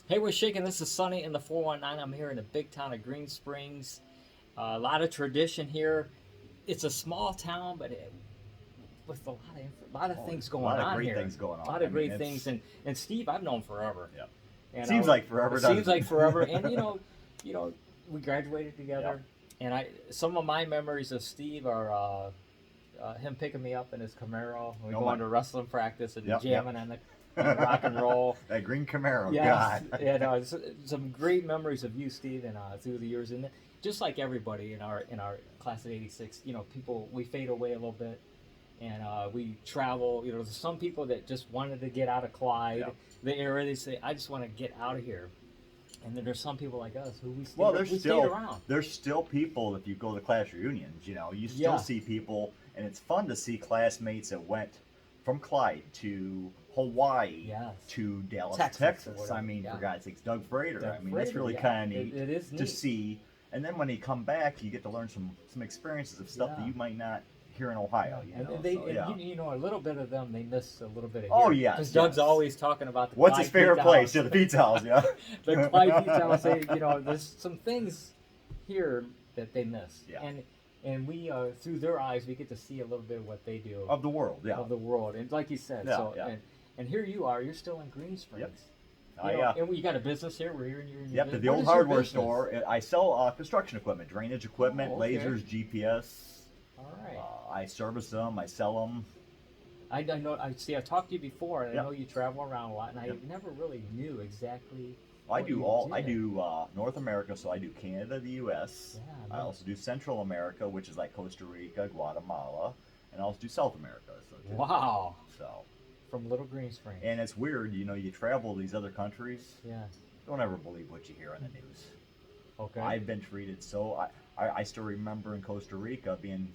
Hey, we're shaking. This is Sunny in the 419. I'm here in the big town of Green Springs. A lot of tradition here. It's a small town, but with a lot of Oh, things a going lot of on great here. things going A on. lot I of mean, great things, and Steve, I've known forever. yeah. And Seems like forever, it doesn't seems it? like forever. And you know, we graduated Yeah. together. And some of my memories of Steve are him picking me up in his Camaro. We Oh, going my. to wrestling practice and Yep, jamming on the rock and roll. That green Camaro, Yes, God. yeah, no, some great memories of you, Steve, and through the years, and just like everybody in our class of '86, people we fade away a little bit, and we travel. There's some people that just wanted to get out of Clyde, Yeah. the area. They say, "I just want to get out of here," and then there's some people like us who Well, we stayed around. there's still people. If you go to class reunions, you still Yeah, see people, and it's fun to see classmates that went from Clyde to Hawaii yes, to Dallas, Texas or Texas. whatever. I mean, Yeah, for God's sakes, Doug Frater. Doug I mean, that's Frater, really yeah, kind of neat it is to neat. see. And then when you come back, you get to learn some experiences of stuff that Yeah. you might not hear in Ohio. And So, yeah. a little bit of them, they miss a little bit of Oh, here. yes, Because Doug's yes. always talking about the What's Clyde his favorite Pizza place? House. Yeah, the pizza house. Yeah. The Clyde Pizza House, there's some things here that they miss. Yeah. And we, through their eyes, we get to see a little bit of what they do Of the world. Yeah. of the world. And like you said, Yeah, so, yeah. and here you are, you're still in Green Springs. Yep. And we got a business here. We're here in your Yep, business. the What old is your hardware business? store. I sell construction equipment, drainage equipment, Oh, okay. lasers, GPS. All right. I service them. I sell them. I know. I talked to you before, and Yep. I know you travel around a lot, and I Yep. never really knew exactly. I what do you all. I did. do North America, so I do Canada, the U.S. Yeah, I also do Central America, which is like Costa Rica, Guatemala, and I also do South America. So, Wow. So, From Little Green Springs. and it's weird, you travel to these other countries. Yeah. Don't ever believe what you hear on the news. Okay. I've been treated so. I still remember in Costa Rica being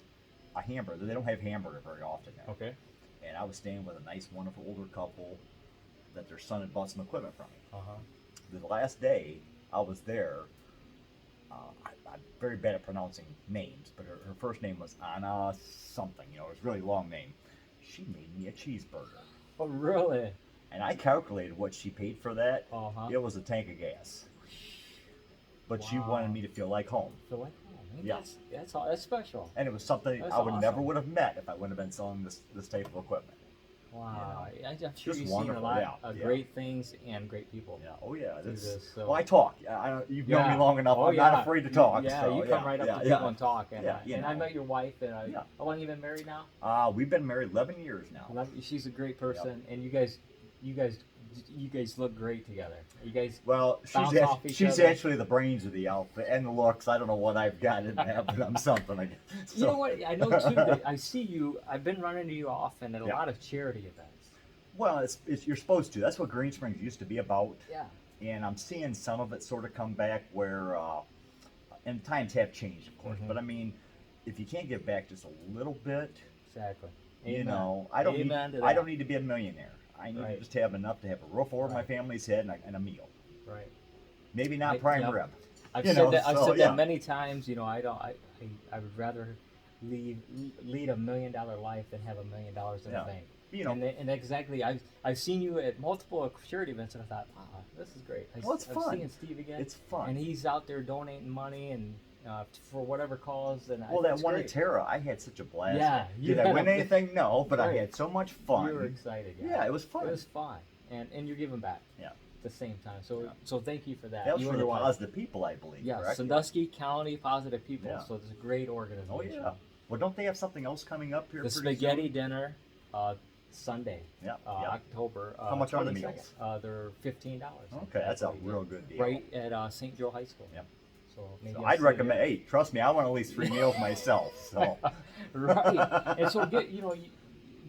a hamburger. They don't have hamburger very often there. Okay. And I was staying with a nice, wonderful older couple that their son had bought some equipment from me. Uh huh. The last day I was there, I'm very bad at pronouncing names, but her first name was Anna something. It was a really long name. She made me a cheeseburger. Oh, really? And I calculated what she paid for that. Uh huh. It was a tank of gas. But she Wow. wanted me to feel like home. So like, Yeah. that's special. And it was something That's I would never awesome. would have met if I wouldn't have been selling this type of equipment. Wow. I'm sure Just you've seen a wonderful, lot yeah, of yeah. great things and great people. Yeah. Oh yeah. through That's, this, so- Well, I talk. You've known me Yeah. long enough. Oh, I'm yeah. not afraid to talk. Yeah, so, you come right up yeah, to people and talk. And, Yeah, and I met your wife, and Yeah. how long you been married now? We've been married 11 years now. She's a great person, and you guys look great together. You guys. Well, Bounce off each she's other. actually the brains of the outfit and the looks. I don't know what I've got in there, but I'm something. I guess. You know what? I know too. That I see you. I've been running into you often at a Yeah. lot of charity events. Well, it's you're supposed to. That's what Green Springs used to be about. Yeah. And I'm seeing some of it sort of come back where, and times have changed, of course. Mhm. But I mean, if you can't give back just a little bit, Exactly. I Amen to I that. don't need to be a millionaire. I need Right. to just have enough to have a roof over my Right. family's head and a meal. Right. Maybe not I- prime yep. rib. I've You said know, that. I've so, said yeah. that many times. I don't. I would rather lead $1 million life than have $1 million in Yeah. the bank. You know, And exactly, I've seen you at multiple charity events, and I thought, wow, this is great. Well, it's I'm fun. seeing Steve again. It's fun. and he's out there donating money and for whatever cause. And well, that it's one great. at Terra, I had such a blast. Yeah, you Did I had win a- anything? No, but I Right. had so much fun. You were excited. Yeah, it was fun. It was fun, and you're giving back. Yeah. At the same time, so Yeah. so thank you for that. That was you for and the your wife. positive people, I believe. Yeah, correct? Sandusky County Positive People. Yeah. So it's a great organization. Oh yeah. Well, don't they have something else coming up here? The pretty spaghetti soon? dinner, Sunday, Yeah. Yeah. October. How much are the 22nd. meals? They're $15. Okay, that's a real good deal. Right at St. Joe High School. Yep. So maybe So I'll I'd see you recommend. there. Hey, trust me, I want at least 3 meals myself. So. Right. And so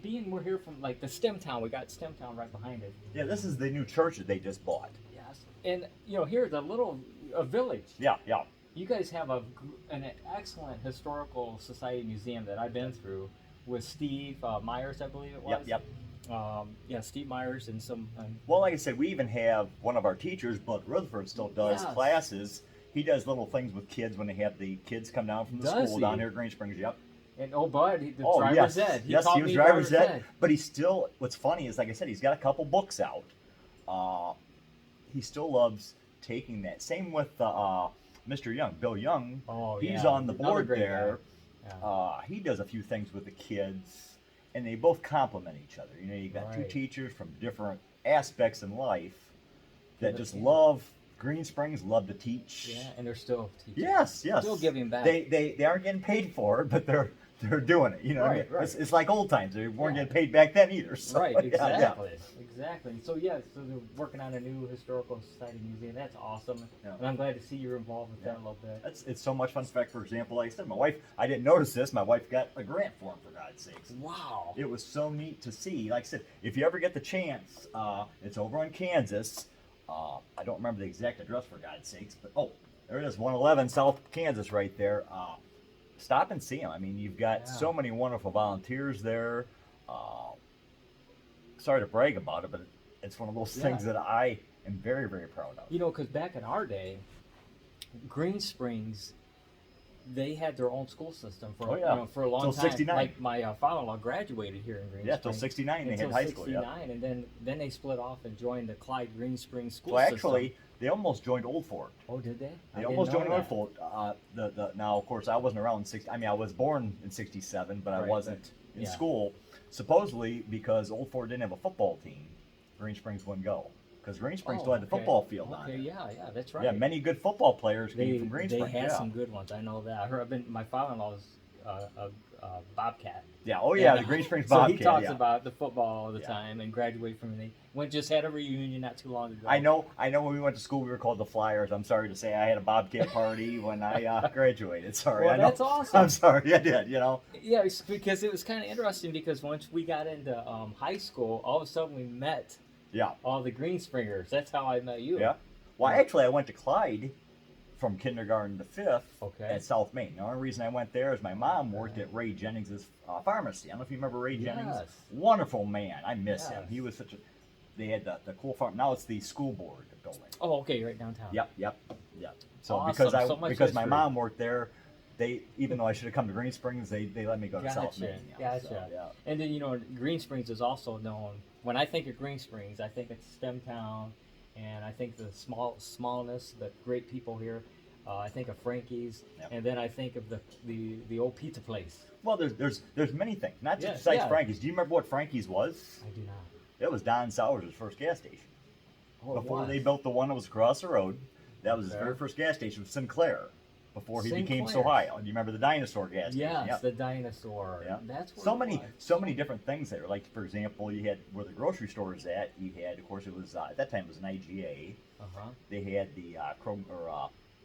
being we're here from like the STEM town. We got STEM town right behind it. Yeah, this is the new church that they just bought. Yes. And here's a village. Yeah, yeah. You guys have an excellent historical society museum that I've been through with Steve Myers, I believe it was. Yep, Yeah, Steve Myers and some. Well, like I said, we even have one of our teachers, Bud Rutherford, still does Yes. classes. He does little things with kids when they have the kids come down from the Does school he? down here at Green Springs. Yep. And Bud, the Oh, driver's yes. ed. Yes, taught he was me driver's ed. But he's still, what's funny is, like I said, he's got a couple books out. he still loves taking that. Same with Mr. Young, Bill Young. Oh, He's yeah. on the Another board great there. guy. Yeah. He does a few things with the kids, and they both complement each other. You know, you got two Right. teachers from different aspects in life that Yeah, just yeah. love Green Springs, love to teach. Yeah, and they're still teaching. Yes, yes. Still giving back. They aren't getting paid for it, but they're doing it. You know, what I mean? Right, right. It's like old times. They weren't Yeah. getting paid back then either. So, Right, yeah, exactly, exactly. So yeah, so they're working on a new historical society museum. That's awesome, Yeah. and I'm glad to see you're involved with Yeah. that a little bit. It's so much fun. In fact, for example, like I said, my wife, I didn't notice this. My wife got a grant for him, for God's sakes. Wow. It was so neat to see. Like I said, if you ever get the chance, it's over in Kansas. I don't remember the exact address, for God's sakes, but oh, there it is, 111 South Kansas, right there. Stop and see them. I mean, you've got Yeah. so many wonderful volunteers there. Sorry to brag about it, but it's one of those things Yeah. that I am very, very proud of. You know, because back in our day, Green Springs, they had their own school system for Oh, yeah. for a long Till time. 69. Like my father-in-law graduated here in Green Yeah, till Springs. 69 they until had high school. Yeah. 69, and then they split off and joined the Clyde Green Springs school Well, system. actually, they almost joined Old Fort. Oh, did they? I They didn't almost know joined that. Old Fort. Now, of course, I wasn't around in 60. I mean, I was born in 67, but I Right, wasn't in yeah. school. Supposedly, because Old Fort didn't have a football team, Green Springs wouldn't go. Because Green Springs still had the okay. football field on Okay, it. yeah, that's right. Yeah, many good football players They came from Green they Springs. had Yeah. some good ones. I know that. I heard my father-in-law's a Bobcat. Yeah. Oh, yeah, And, the Green Springs so Bobcat. he talks yeah. about the football all the Yeah. time and graduated from it. Went just had a reunion not too long ago. I know. When we went to school, we were called the Flyers. I'm sorry to say, I had a Bobcat party when I graduated. Sorry. Well, I know. that's awesome. I'm sorry. I did. You know. Yeah, it's because it was kind of interesting because once we got into high school, all of a sudden we met Yeah. all the Green Springers. That's how I met you. Yeah. Well, actually, I went to Clyde from kindergarten to fifth Okay. at South Main. The only reason I went there is my mom worked at Ray Jennings' pharmacy. I don't know if you remember Ray Jennings. Yes. Wonderful man. I miss him. Yes. He was such a. They had the cool farm. Now it's the school board building. Oh, okay, right downtown. Yep. So Awesome. because So much because my history. mom worked there, they even though I should have come to Green Springs, they let me go to South Gotcha. Main. Yeah, Gotcha. So, yeah. And then Green Springs is also known. When I think of Green Springs, I think it's STEM town, and I think the smallness, the great people here. I think of Frankie's, Yep. and then I think of the old pizza place. Well, there's many things. Not just Yeah, besides yeah. Frankie's. Do you remember what Frankie's was? I do not. It was Don Sowers' first gas station. Oh, it Before was. they built the one that was across the road, that was his Okay. very first gas station with Sinclair. Before he became Sinclair. Sohio. Do you remember the dinosaur gas station? Yes, Yep. the dinosaur. Yeah. That's where So it many, was. so many different things there. Like for example, you had where the grocery store is at. You had, of course, it was at that time it was an IGA. Uh-huh. They had the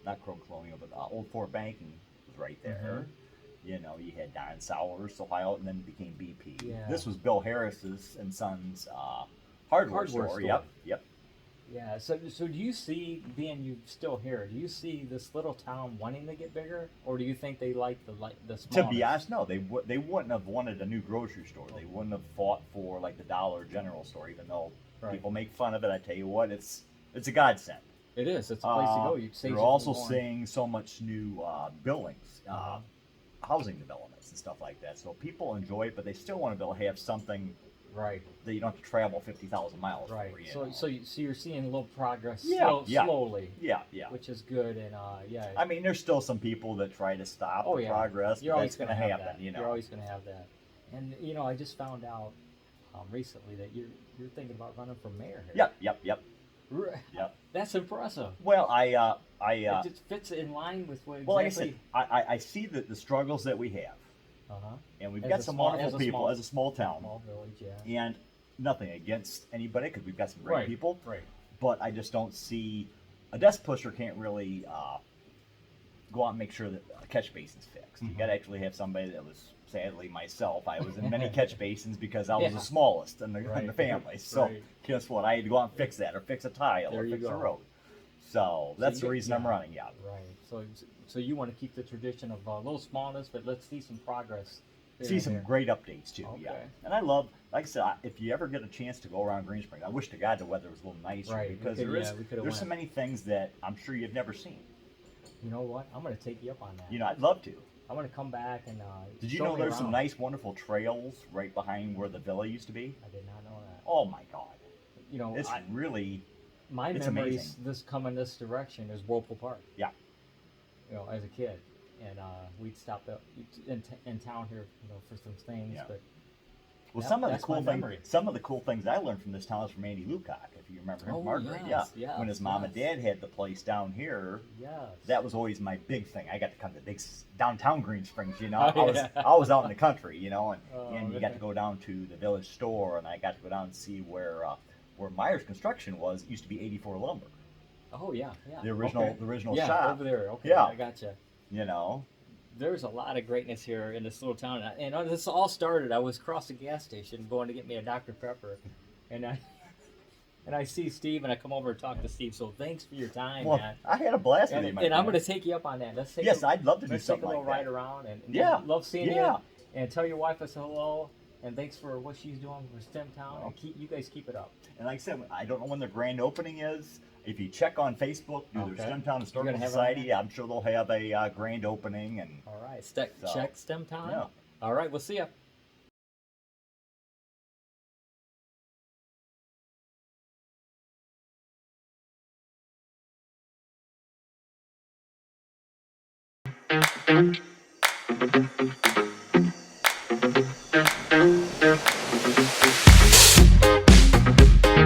not Krog Colonial, but Old Fort Banking was right there. Mm-hmm. You know, you had Don Sowers, Sohio, and then it became BP. Yeah. This was Bill Harris's and Sons hardware store. store. Yep. Yeah. So do you see, being you still here, do you see this little town wanting to get bigger, or do you think they like the small? To be honest, no, they wouldn't have wanted a new grocery store. They wouldn't have fought for like the Dollar General store, even though Right. people make fun of it. I tell you what, it's a godsend. It is. It's a place to go. You They're also seeing so much new buildings, Uh-huh. housing developments and stuff like that. So people enjoy it, but they still want to be able to have something right. that you don't have to travel 50,000 miles Right. for. So you're seeing a little progress. Yeah, yeah. Slowly. Yeah. Which is good, and yeah. I mean, there's still some people that try to stop Oh, the yeah. progress. You're but always that's going to gonna have happen. that. You know. You're always going to have that. And I just found out recently that you're thinking about running for mayor here. Yep. Right. Yep. That's impressive. Well, It just fits in line with what well, exactly. like I said, I see the struggles that we have, Uh-huh. and we've As got a some small- wonderful as a people small- as a small town, Small village, yeah. and nothing against anybody because we've got some great Right. people. Right. But I just don't see a desk pusher can't really go out and make sure that a catch basin's fixed. You Mhm. got to actually have somebody that was sadly myself. I was in many catch basins because I was Yeah. the smallest in the Right. family. So Right. guess what? I had to go out and fix that or fix a tile There or you fix a go. road. So that's the you- reason I'm yeah. running. Yeah. Right. So you want to keep the tradition of a little smallness, but let's see some progress. here See and some there. great updates too. Yeah. Okay. And I love, like I said, if you ever get a chance to go around Green Springs, I wish to God the weather was a little nicer Right, we because could- there is yeah, we could've there's so went. many things that I'm sure you've never seen. You know what? I'm going to take you up on that. You know, I'd love to. I'm going to come back and. Did you show know me there's some around. nice, wonderful trails right behind where the villa used to be? I did not know that. Oh my God, You know, it's really my It's memories amazing. this coming this direction is Whirlpool Park. Yeah. You know, as a kid, and we'd stop in town here, you know, for some things. Yeah. But Well, That- some of the that's my cool memory. things, some of the cool things I learned from this town is from Andy Lucock. If you remember him, Oh, Margaret, yes, when his mom and yes. dad had the place down here, yes, that was always my big thing. I got to come to downtown Green Springs. You know, Oh, I was yeah. I was out in the country. You know, Oh, and you got to go down to the village store, and I got to go down and see where Myers Construction was. It used to be 84 Lumber, Oh yeah, yeah. the original Okay. the original Yeah, shop. over there. Okay, Yeah. I gotcha. You know, There's a lot of greatness here in this little town, and this all started. I was across the gas station going to get me a Dr Pepper, and I see Steve, and I come over and talk to Steve. So thanks for your time, well, man. I had a blast with you, my And I'm friend. going to take you up on that. Let's take Yes, a, I'd love to do let's take a something little like ride that. around, and Yeah. love seeing Yeah. you. And tell your wife I said hello, and thanks for what she's doing for STEM Town. Well. And you guys keep it up. And like I said, I don't know when their grand opening is. If you check on Facebook, do Okay. their STEMtown Historical You're gonna have it on Society, there? I'm sure they'll have a grand opening. And All right, So, check STEM Town. yeah. All right, we'll see ya.